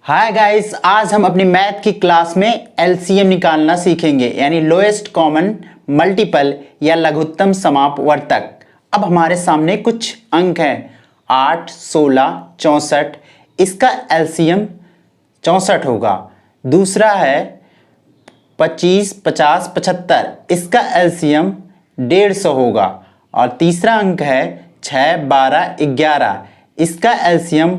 Hi guys, आज हम अपनी मैथ की क्लास में एलसीएम निकालना सीखेंगे, यानी लोएस्ट कॉमन मल्टीपल या लघुत्तम समापवर्तक। अब हमारे सामने कुछ अंक हैं 8, 16, 64। इसका एलसीएम 64 होगा। दूसरा है 25, 50, 75। इसका एलसीएम 150 होगा। और तीसरा अंक है 6, 12, 11। इसका एलसीएम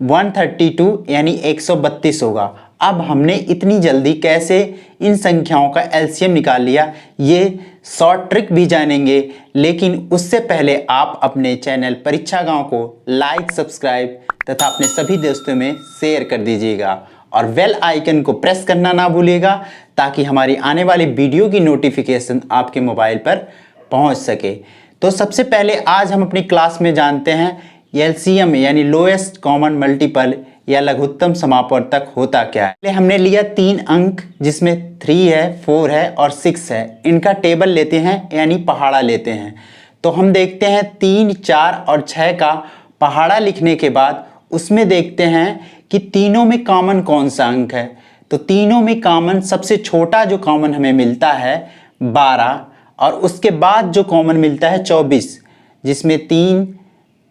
132 यानी 132 होगा। अब हमने इतनी जल्दी कैसे इन संख्याओं का एलसीएम निकाल लिया, ये शॉर्ट ट्रिक भी जानेंगे। लेकिन उससे पहले आप अपने चैनल परीक्षा गांव को लाइक, सब्सक्राइब तथा अपने सभी दोस्तों में शेयर कर दीजिएगा और बेल आइकन को प्रेस करना ना भूलिएगा, ताकि हमारी आने वाली वीडियो की नोटिफिकेशन आपके मोबाइल पर पहुंच सके। तो सबसे पहले आज हम अपनी क्लास में जानते हैं एलसीएम यानी लोएस्ट कॉमन मल्टीपल या लघुत्तम समापवर्तक होता क्या है। पहले हमने लिया 3 अंक, जिसमें 3 है, 4 है और 6 है। इनका टेबल लेते हैं यानी पहाड़ा लेते हैं। तो हम देखते हैं 3, 4 और 6 का पहाड़ा लिखने के बाद उसमें देखते हैं कि तीनों में कॉमन कौन सा अंक है। तो तीनों में कॉमन सबसे छोटा जो कॉमन हमें मिलता है 12, और उसके बाद जो कॉमन मिलता है 24, जिसमें 3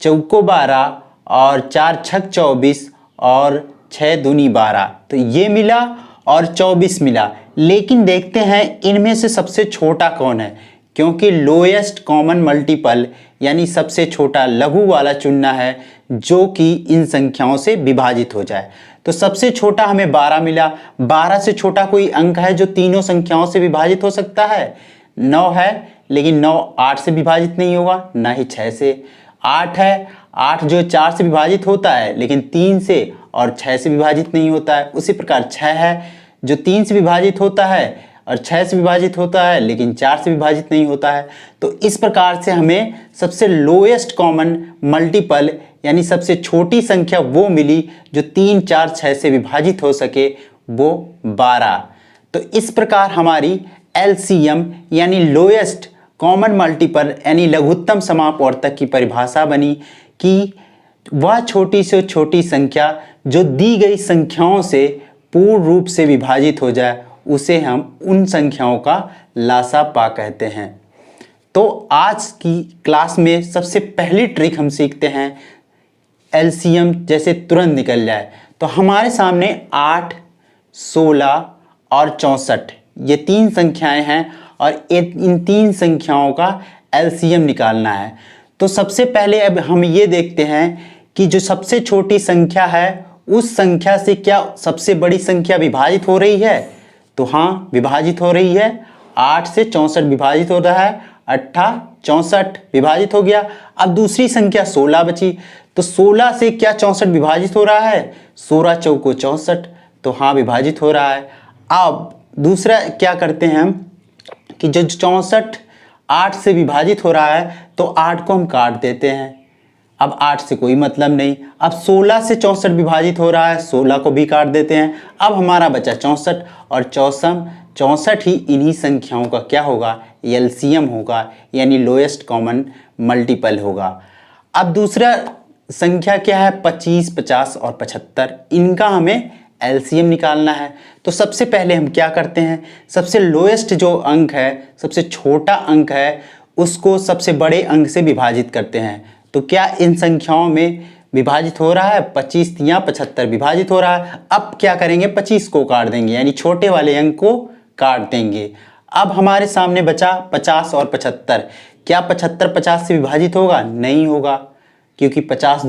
चौको 12 और 4 छक 24 और 6 दूनी 12। तो ये मिला और 24 मिला। लेकिन देखते हैं इनमें से सबसे छोटा कौन है, क्योंकि लोएस्ट कॉमन मल्टीपल यानी सबसे छोटा लघु वाला चुनना है जो कि इन संख्याओं से विभाजित हो जाए। तो सबसे छोटा हमें 12 मिला। 12 से छोटा कोई अंक है जो तीनों संख्याओं से विभाजित हो सकता है? 9 है, लेकिन 9 8 से विभाजित नहीं होगा, ना ही 6 से। 8 है, 8 जो 4 से विभाजित होता है लेकिन 3 से और 6 से विभाजित नहीं होता है। उसी प्रकार 6 है जो 3 से विभाजित होता है और 6 से विभाजित होता है लेकिन 4 से विभाजित नहीं होता है। तो इस प्रकार से हमें सबसे लोएस्ट कॉमन मल्टीपल यानी सबसे छोटी संख्या वो मिली जो 3, 4, 6 से विभाजित हो सके, वो 12। तो इस प्रकार हमारी एलसीएम यानी लोएस्ट कॉमन मल्टीपल यानी लघुत्तम समापवर्तक की परिभाषा बनी कि वह छोटी से छोटी संख्या जो दी गई संख्याओं से पूर्ण रूप से विभाजित हो जाए, उसे हम उन संख्याओं का लासापा कहते हैं। तो आज की क्लास में सबसे पहली ट्रिक हम सीखते हैं एलसीएम जैसे तुरंत निकल जाए। तो हमारे सामने 8, 16 और 64 ये 3 संख्याएं हैं और इन 3 संख्याओं का एलसीएम निकालना है। तो सबसे पहले अब हम ये देखते हैं कि जो सबसे छोटी संख्या है उस संख्या से क्या सबसे बड़ी संख्या विभाजित हो रही है? तो हाँ, विभाजित हो रही है। 8 से 64 विभाजित हो रहा है, 8 64 विभाजित हो गया। अब दूसरी संख्या 16 बची, तो 16 से क्या 64 विभाजित हो रहा है? 16 चौको 64, तो हाँ विभाजित हो रहा है। अब दूसरा क्या करते हैं हम कि जो 64 8 से विभाजित हो रहा है तो 8 को हम काट देते हैं। अब 8 से कोई मतलब नहीं। अब 16 से 64 विभाजित हो रहा है, 16 को भी काट देते हैं। अब हमारा बचा 64 और 64 ही इन्हीं संख्याओं का क्या होगा? एलसीएम होगा, यानी लोएस्ट कॉमन मल्टीपल होगा। अब दूसरा संख्या क्या है? 25, 50 और 75। इनका हमें एलसीएम निकालना है। तो सबसे पहले हम क्या करते हैं, सबसे लोएस्ट जो अंक है, सबसे छोटा अंक है, उसको सबसे बड़े अंक से विभाजित करते हैं। तो क्या इन संख्याओं में विभाजित हो रहा है? 25 या 75 विभाजित हो रहा है। अब क्या करेंगे? 25 को काट देंगे, यानी छोटे वाले अंक को काट देंगे। अब हमारे सामने बचा 50 और 75। क्या 75 50 से विभाजित होगा? नहीं होगा, क्योंकि 50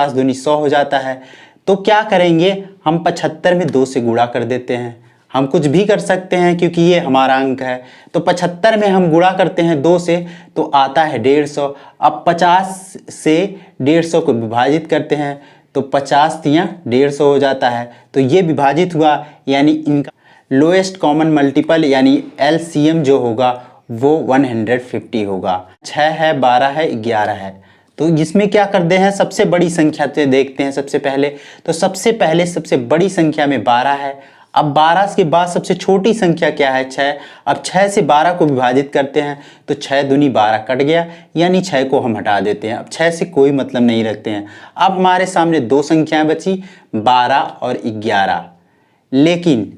दूनी 100 हो जाता है। तो क्या करेंगे? हम 75 में 2 से गुणा कर देते हैं। हम कुछ भी कर सकते हैं क्योंकि ये हमारा अंक है। तो 75 में हम गुणा करते हैं 2 से, तो आता है 150। अब 50 से 150 को विभाजित करते हैं तो 50 या 150 हो जाता है। तो ये विभाजित हुआ, यानी इनका लोएस्ट कॉमन मल्टीपल यानी एलसीएम जो होगा वो 150 होगा। 6 है, 12 है, 11 है। तो इसमें क्या करते हैं? सबसे बड़ी संख्या से देखते हैं सबसे पहले। तो सबसे पहले सबसे बड़ी संख्या में 12 है। अब 12 के बाद सबसे छोटी संख्या क्या है? 6। अब 6 से 12 को विभाजित करते हैं तो 6 दूनी 12 कट गया, यानी 6 को हम हटा देते हैं। अब 6 से कोई मतलब नहीं रखते हैं। अब हमारे सामने दो संख्याएं बची, 12 और 11। लेकिन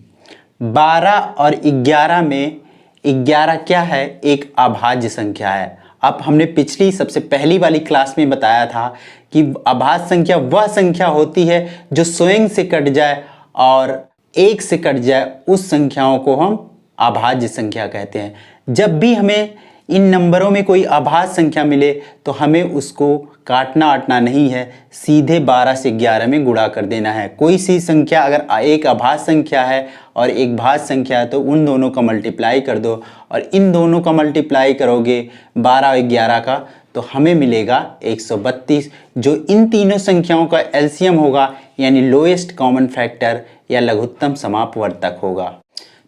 12 और 11 में 11 क्या है? एक अभाज्य संख्या है। अब हमने पिछली सबसे पहली वाली क्लास में बताया था कि अभाज्य संख्या वह संख्या होती है जो स्वयं से कट जाए और 1 से कट जाए, उस संख्याओं को हम अभाज्य संख्या कहते हैं। जब भी हमें इन नंबरों में कोई अभाज्य संख्या मिले तो हमें उसको काटना आटना नहीं है, सीधे 12 से 11 में गुणा कर देना है। कोई सी संख्या अगर एक अभाज्य संख्या है और एक भाज्य संख्या है तो उन दोनों का मल्टीप्लाई कर दो, और इन दोनों का मल्टीप्लाई करोगे 12 और 11 का तो हमें मिलेगा 132, जो इन तीनों संख्याओं का एलसीएम होगा, यानी लोएस्ट कॉमन फैक्टर या लघुत्तम समापवर्तक होगा।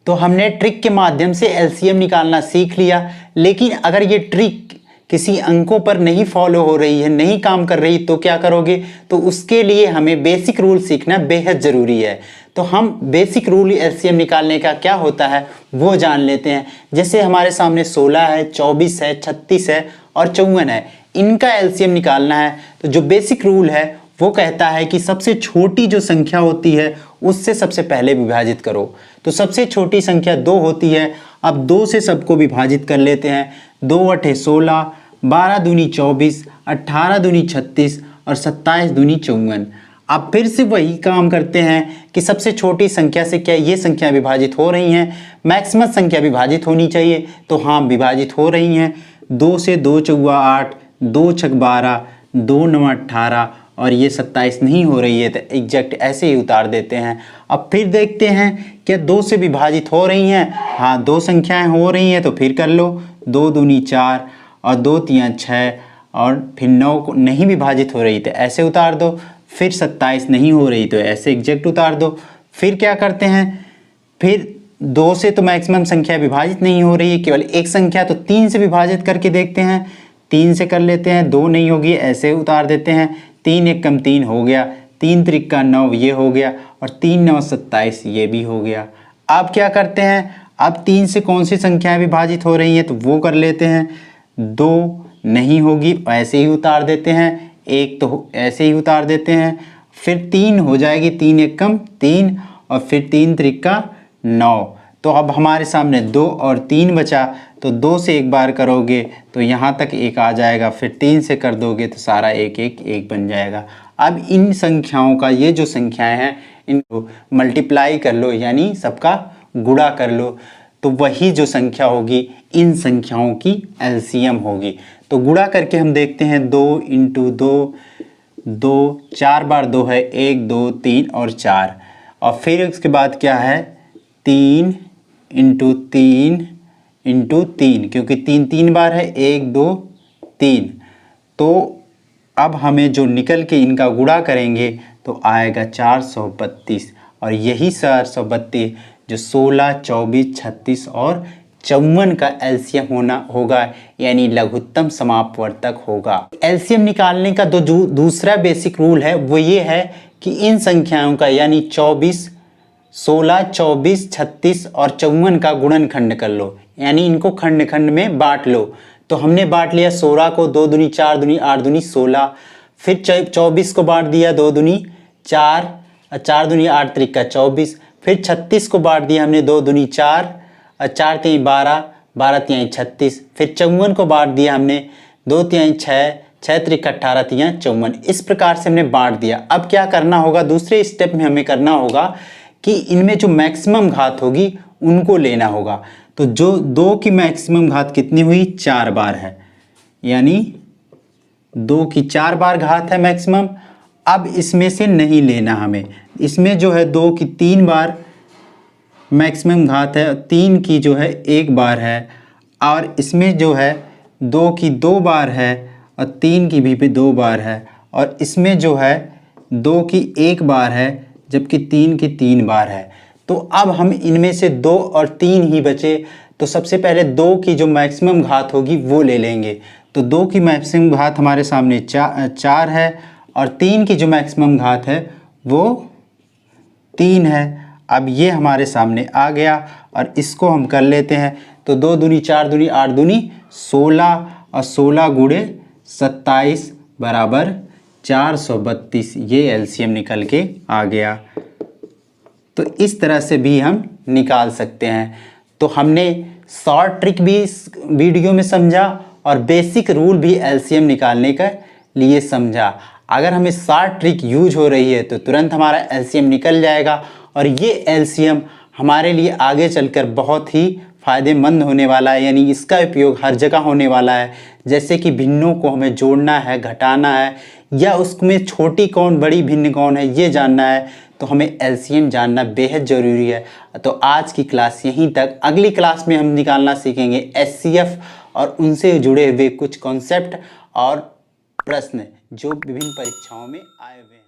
तो हमने ट्रिक के माध्यम से एलसीएम निकालना सीख लिया। लेकिन अगर ये ट्रिक किसी अंकों पर नहीं फॉलो हो रही है, नहीं काम कर रही, तो क्या करोगे? तो उसके लिए हमें बेसिक रूल सीखना बेहद ज़रूरी है। तो हम बेसिक रूल एलसीएम निकालने का क्या होता है वो जान लेते हैं। जैसे हमारे सामने 16 है, 24 है, 36 है और 54 है, इनका एलसीएम निकालना है। तो जो बेसिक रूल है वो कहता है कि सबसे छोटी जो संख्या होती है उससे सबसे पहले विभाजित करो। तो सबसे छोटी संख्या 2 होती है। अब 2 से सबको विभाजित कर लेते हैं। 2 अठे 16, 12 दूनी 24, 18 दूनी 36 और 27 दूनी 54। अब फिर से वही काम करते हैं कि सबसे छोटी संख्या से क्या ये संख्या विभाजित हो रही हैं? मैक्सिमम संख्या विभाजित होनी चाहिए, तो हाँ विभाजित हो रही हैं। 2 से 2 चौगा 8, 2 छक 12, 2 नवा 18 और ये 27 नहीं हो रही है, तो एग्जैक्ट ऐसे ही उतार देते हैं। अब फिर देखते हैं क्या 2 से विभाजित हो रही हैं? हाँ, 2 संख्याएं हो रही हैं, तो फिर कर लो। 2 दूनी 4 और 2 तियां 6 और फिर 9 को नहीं विभाजित हो रही तो ऐसे उतार दो। फिर 27 नहीं हो रही तो ऐसे एग्जैक्ट उतार दो। फिर क्या करते हैं? फिर 2 से तो मैक्सिमम संख्या विभाजित नहीं हो रही है, केवल एक संख्या, तो 3 से विभाजित करके देखते हैं। 3 से कर लेते हैं, 2 नहीं होगी, ऐसे उतार देते हैं। 3 एक कम 3 हो गया, 3 त्रिका 9 ये हो गया और 3 9 27 ये भी हो गया। अब क्या करते हैं? अब 3 से कौन सी संख्याएं विभाजित हो रही हैं तो वो कर लेते हैं। 2 नहीं होगी, ऐसे ही उतार देते हैं। 1 तो ऐसे ही उतार देते हैं। फिर 3 हो जाएगी, 3 एक कम 3 और फिर 3 त्रिका 9। तो अब हमारे सामने 2 और 3 बचा, तो 2 से एक बार करोगे तो यहाँ तक 1 आ जाएगा। फिर 3 से कर दोगे तो सारा 1 1 1 बन जाएगा। अब इन संख्याओं का, ये जो संख्याएं हैं इनको मल्टीप्लाई कर लो, यानी सबका गुणा कर लो, तो वही जो संख्या होगी इन संख्याओं की एलसीएम होगी। तो गुणा करके हम देखते हैं। 2 × 2, 2 4 बार 2 है, 1 2 3 और 4, और फिर उसके बाद क्या है? 3 × 3 × 3, क्योंकि 3 3 बार है, 1 2 3। तो अब हमें जो निकल के इनका गुणा करेंगे तो आएगा 432, और यही 432 जो 16, 24, 36 और 54 का एलसीएम होगा, यानी लघुत्तम समापवर्तक होगा। एलसीएम निकालने का दूसरा बेसिक रूल है वो ये है कि इन संख्याओं का, यानी 24, 16, 24, 36 और 54 का गुणनखंड कर लो, यानी इनको खंड खंड में बांट लो। तो हमने बांट लिया 16 को, 2 दूनी 4 दूनी 8 दूनी 16। फिर 24 को बांट दिया 2 दूनी 4 और 4 दूनी 8 त्रिका 24। फिर 36 को बांट दिया हमने 2 दूनी 4 और 4 तिहाई 12, 12 तिहाई 36। फिर 54 को बांट दिया हमने 2 तिहाई 6, 6 त्रिका 18 तिहाई 54। इस प्रकार से हमने बांट दिया। अब क्या करना होगा? दूसरे स्टेप में हमें करना होगा कि इनमें जो मैक्सिमम घात होगी उनको लेना होगा। तो जो 2 की मैक्सिमम घात कितनी हुई? 4 बार है, यानी 2 की 4 बार घात है मैक्सिमम। अब इसमें से नहीं लेना हमें, इसमें जो है 2 की 3 बार मैक्सिमम घात है, 3 की जो है 1 बार है, और इसमें जो है 2 की 2 बार है और 3 की भी 2 बार है, और इसमें जो है 2 की 1 बार है जबकि 3 की 3 बार है। तो अब हम इनमें से 2 और 3 ही बचे, तो सबसे पहले 2 की जो मैक्सिमम घात होगी वो ले लेंगे। तो 2 की मैक्सिमम घात हमारे सामने 4 है और 3 की जो मैक्सिमम घात है वो 3 है। अब ये हमारे सामने आ गया और इसको हम कर लेते हैं। तो 2 दूनी 4 दूनी 8 दूनी 16 और 16 गुणे 27 बराबर 432। ये एलसीएम निकल के आ गया। तो इस तरह से भी हम निकाल सकते हैं। तो हमने शॉर्ट ट्रिक भी इस वीडियो में समझा और बेसिक रूल भी एलसीएम निकालने के लिए समझा। अगर हमें शॉर्ट ट्रिक यूज हो रही है तो तुरंत हमारा एलसीएम निकल जाएगा और ये एलसीएम हमारे लिए आगे चलकर बहुत ही फ़ायदेमंद होने वाला है, यानी इसका उपयोग हर जगह होने वाला है। जैसे कि भिन्नों को हमें जोड़ना है, घटाना है, या उसमें छोटी कौन बड़ी भिन्न कौन है ये जानना है, तो हमें एलसीएम जानना बेहद ज़रूरी है। तो आज की क्लास यहीं तक। अगली क्लास में हम निकालना सीखेंगे एचसीएफ और उनसे जुड़े हुए कुछ कॉन्सेप्ट और प्रश्न जो विभिन्न परीक्षाओं में आए हुए हैं।